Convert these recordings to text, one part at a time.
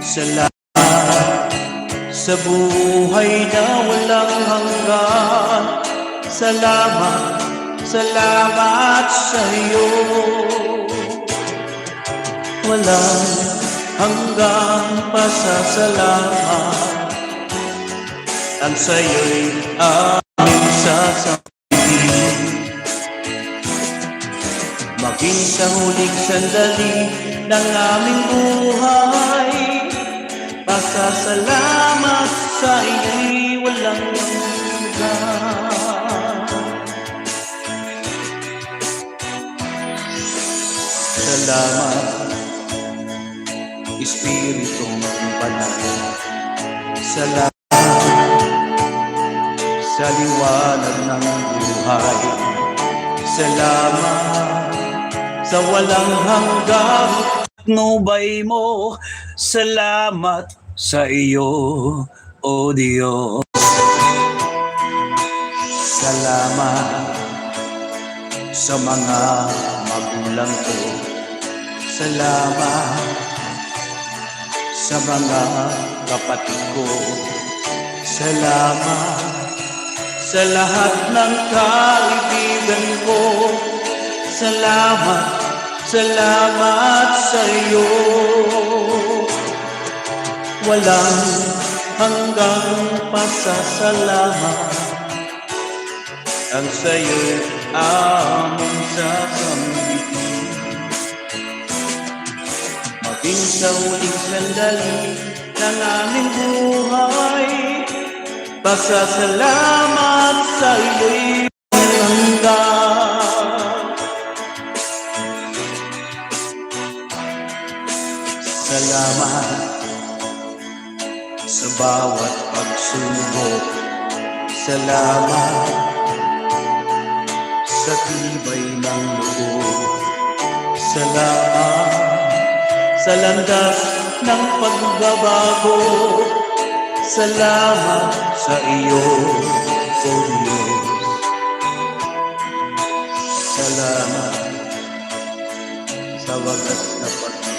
Salamat sa buhay na walang hanggan. Salamat, salamat sa iyo. Walang hanggang pasasalamat ang sa'yo'y aming sasabihin. Maging sa huling sandali ng aming buhay, pasasalamat sa iyo'y walang hanggan. Salamat, Espiritong Banal. Salamat sa liwanag ng buhay. Salamat sa walang hanggang nubay mo. Salamat sa iyo, O Diyos. Salamat sa mga magulang ko. Salamat sa mga kapatid ko. Salamat sa lahat ng kaibigan ko. Salamat, salamat sa iyo. Walang hanggang pasasalamat ang sa'yo'y aming sasambitin. Maging sa huling sandali ng aming buhay, pasasalamat sa iyo'y hanggan. Salamat sa bawat pagsubok. Salamat sa tibay ng loob. Salamat sa landas ng pagbabago. Salamat sa iyo, O Diyos. Salamat sa wagas na pag-ibig.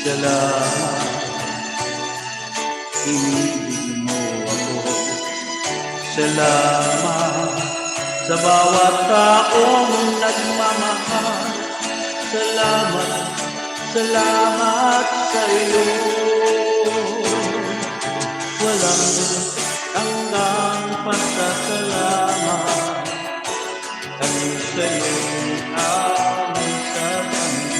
Salamat, inibig mo ako. Salamat sa bawat taong nagmamahal. Salamat, salamat sa iyo. Walang hanggang pasasalamat ang sa'yo'y aming sasambitin.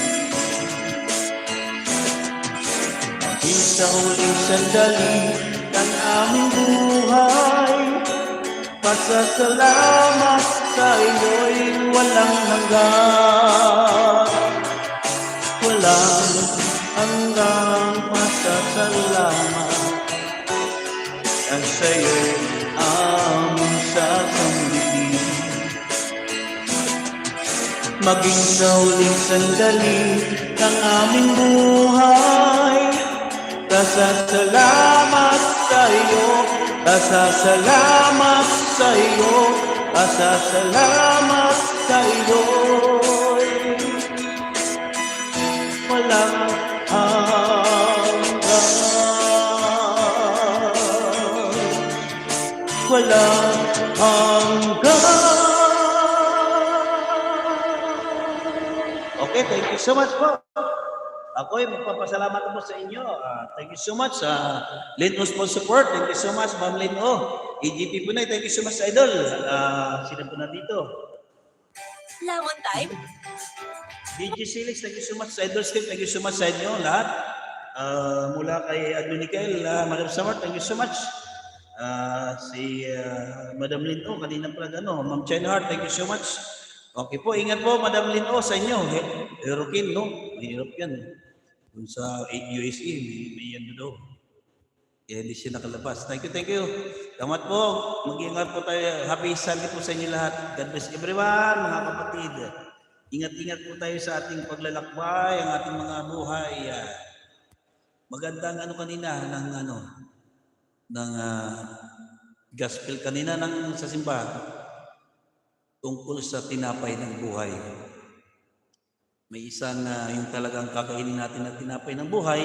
Maging sa huling sandali ng aming buhay, pasasalamat sa iyo'y walang hanggan. Walang hanggang pasasalamat ang sa'yo'y aming sasambitin. Maging sa huling sandali ng aming buhay, pasasalamat sa iyo, pasasalamat sa iyo, pasasalamat sa iyo. Walang hanggan, walang hanggan. Okay, thank you so much po. Ako'y magpapasalamat po sa inyo. Thank you so much sa Lino for support. Thank you so much, Ma'am Lino. EGP po na. Thank you so much, Idol. Sino po na dito? Lamon time? DJ Silix, thank you so much, Idol Steve. Thank you so much sa inyo lahat. Mula kay Admin Nickel, Madam Samar, thank you so much. Si Madam Lino, kanina pala Ma'am Chenhart, thank you so much. Okay po, ingat po, Madam Lino, sa inyo. Hurricane, no? Mahirap yan. Kung sa USA, may yan doon. Kaya hindi siya nakalabas. Thank you, thank you. Salamat po. Mag-ingat po tayo. Happy Sunday po sa inyo lahat. God bless everyone, mga kapatid. Ingat-ingat po tayo sa ating paglalakbay, ang ating mga buhay. Magandang kanina ng gospel kanina sa simbahan tungkol sa tinapay ng buhay. May isang yung talagang kakainin natin na tinapay ng buhay.